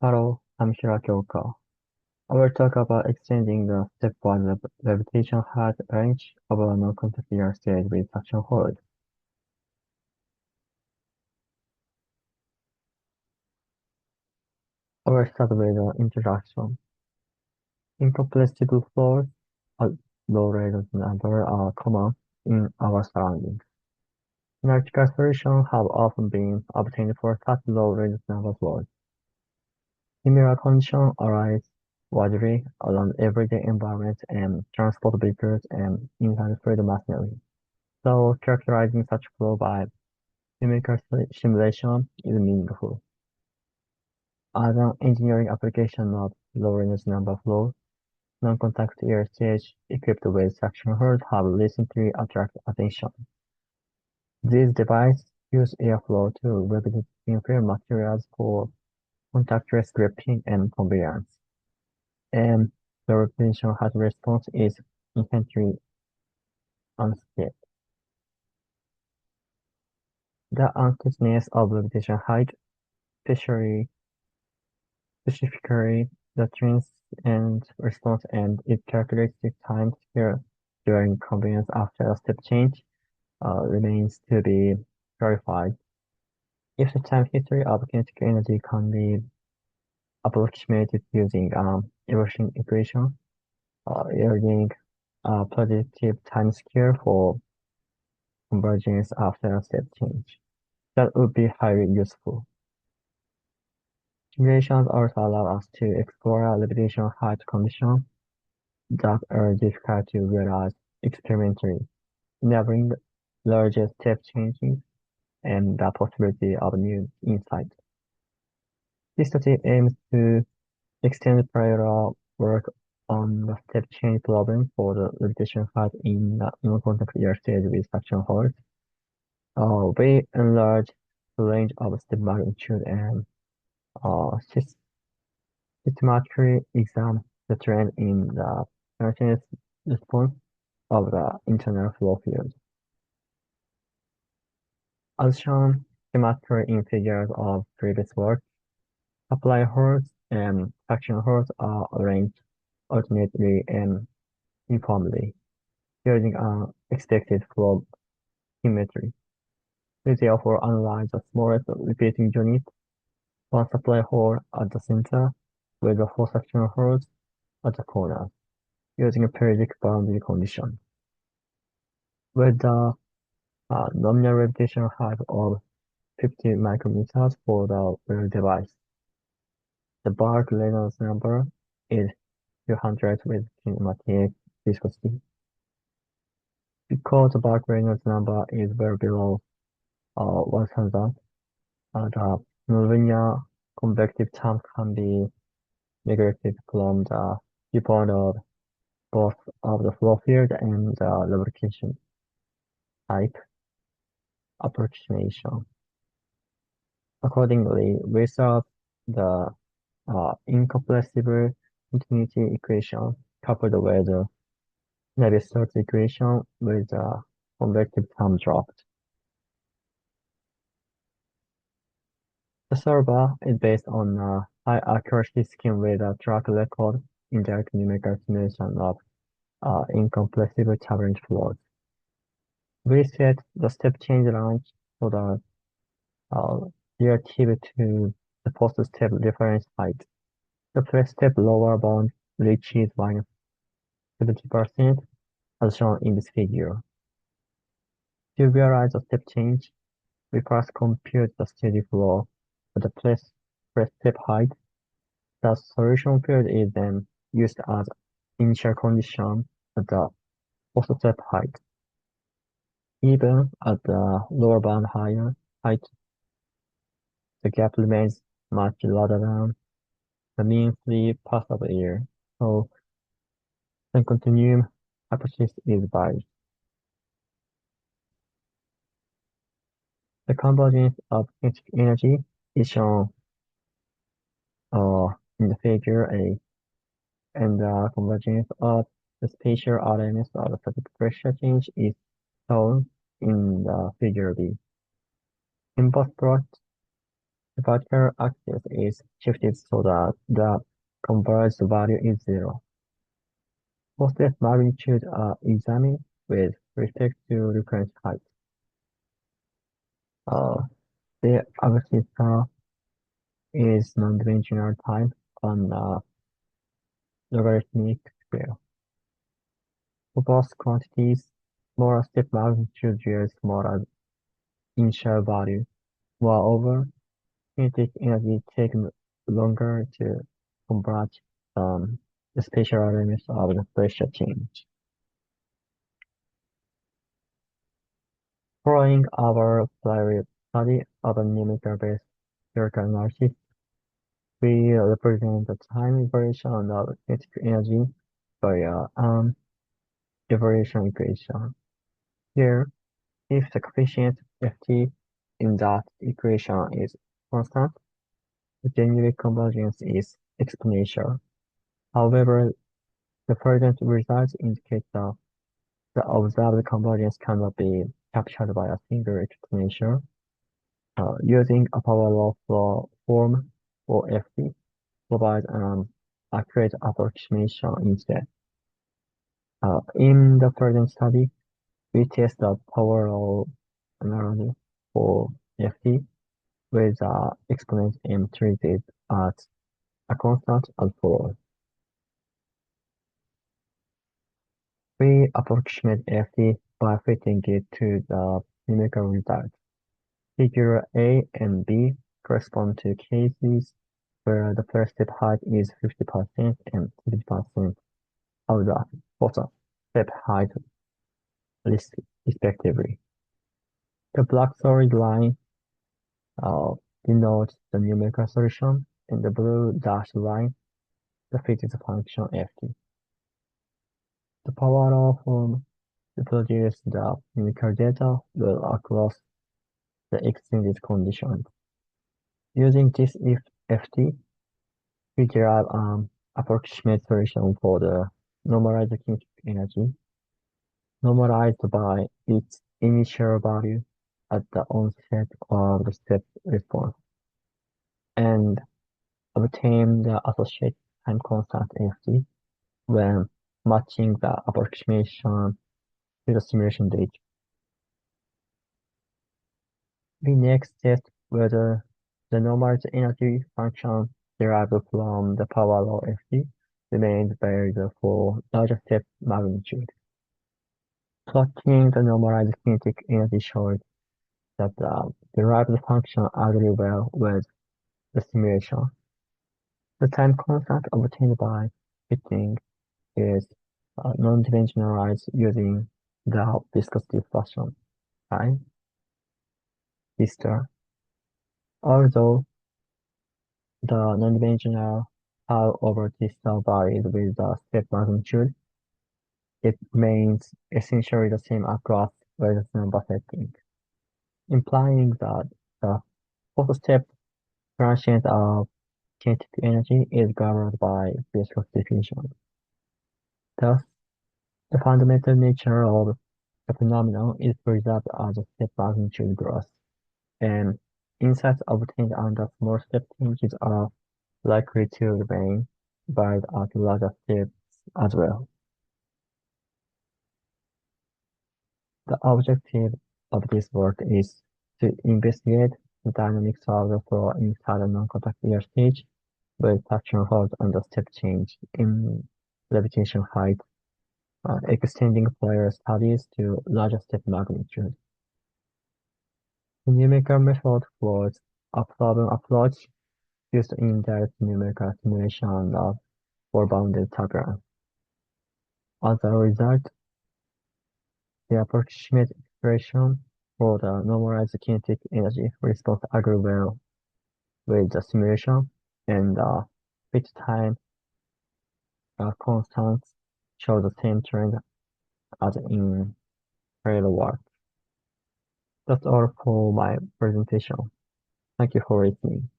Hello, I'm Shiraki. I will talk about extending the stepwise levitation height range of a non-contact stage with suction hold. I will start with the introduction. Incompressible floors, a low rate number are common in our surroundings. Analytical solutions have often been obtained for such low rate number floors. Similar conditions arise widely around everyday environments and transport vehicles and inside fluid machinery. So characterizing such flow by numerical simulation is meaningful. As an engineering application of low-energy number flow, non-contact air stage equipped with suction hoods have recently attracted attention. These devices use airflow to regulate inferior materials for contactless gripping and conveyance, and the retention height response is inherently unsteady. The unsteadiness of levitation height, especially specifically the transient response and its characteristic time scale during conveyance after a step change, remains to be clarified. If the time history of kinetic energy can be approximated using evolution equation, yielding a positive time scale for convergence after a step change, that would be highly useful. Simulations also allow us to explore levitation height conditions that are difficult to realize experimentally, enabling larger step changes and the possibility of new insights. This study aims to extend prior work on the step change problem for the levitation height in the non-contact air stage with suction holes. We enlarge the range of step magnitude and uh, systematically examine the trend in the spontaneous response of the internal flow field. As shown schematically in figures of previous work, supply holes and suction holes are arranged alternately and uniformly, yielding an expected flow symmetry. We therefore analyze the smallest repeating unit, one supply hole at the center, with the four suction holes at the corners, using a periodic boundary condition. With the nominal repetition height of 50 micrometers for the real device. The bulk Reynolds number is 200 with kinematic viscosity. Because the bulk Reynolds number is well below 1000, the nonlinear convective term can be neglected from the viewpoint of both of the flow field and the lubrication type approximation. Accordingly, we solve the incompressible continuity equation coupled with the Navier-Stokes equation with the convective term dropped. The solver is based on a high accuracy scheme with a track record in direct numerical simulation of incompressible turbulent flows. We set the step change range for the uh, relative to the post-step reference height. The first step lower bound reaches minus 70%, as shown in this figure. To realize the step change, we first compute the steady flow at the first step height. The solution field is then used as initial condition at the post-step height. Even at the lower bound height, the gap remains much larger than the mean free path of air, so the continuum hypothesis is valid. The convergence of kinetic energy is shown in the figure A, and the convergence of the spatial RMS of the static pressure change is shown in the figure B. In both plots, The vertical axis is shifted so that the converged value is zero. Both magnitudes are examined with respect to recurrence height. Uh, the abscissa is non-dimensional time on a logarithmic scale. For both quantities, smaller step magnitude yields smaller initial value. Moreover, kinetic energy takes longer to converge the spatial limits of the pressure change. Following our prior study of a numerical-based theoretical analysis, we represent the time variation of kinetic energy via evaluation equation. Here, if the coefficient Ft in that equation is constant, the genuine convergence is exponential. However, the present results indicate that the observed convergence cannot be captured by a single exponential. Using a power law form for Ft provides an accurate approximation instead. In the present study, we test the power law analogy for Ft with the exponent m treated as a constant as follows. We approximate Ft by fitting it to the numerical result. Figure A and B correspond to cases where the first step height is 50% and 50% of the total step height respectively. The black solid line uh, denotes the numerical solution, and the blue dashed line the physics function Ft. The power law form reproduces the numerical data well across the extended conditions. Using this if Ft, we derive an approximate solution for the normalized kinetic energy, normalized by its initial value at the onset of the step response, and obtain the associated time constant Ft when matching the approximation to the simulation data. We next test whether the normalized energy function derived from the power law Ft remains valid for larger step magnitude. Plotting the normalized kinetic energy shows that the derived function agree well with the simulation. The time constant obtained by fitting is non-dimensionalized using the viscosity function time vista. Although the non-dimensional how over distal varies with the step magnitude, it remains essentially the same across various number settings, implying that the fourth step transient of kinetic energy is governed by viscosity definition. Thus, the fundamental nature of the phenomenon is preserved as the step magnitude grows, and insights obtained under small step changes are likely to remain valid at larger steps as well. The objective of this work is to investigate the dynamics of the flow inside a non-contact air stage with traction holds under step change in levitation height, extending prior studies to larger step magnitude. The numerical method was a problem approach used in direct numerical simulation of four-bounded turbulence. As a result, the approximate expression for the normalized kinetic energy response agree well with the simulation, and the fit time constants show the same trend as in real work. That's all for my presentation. Thank you for listening.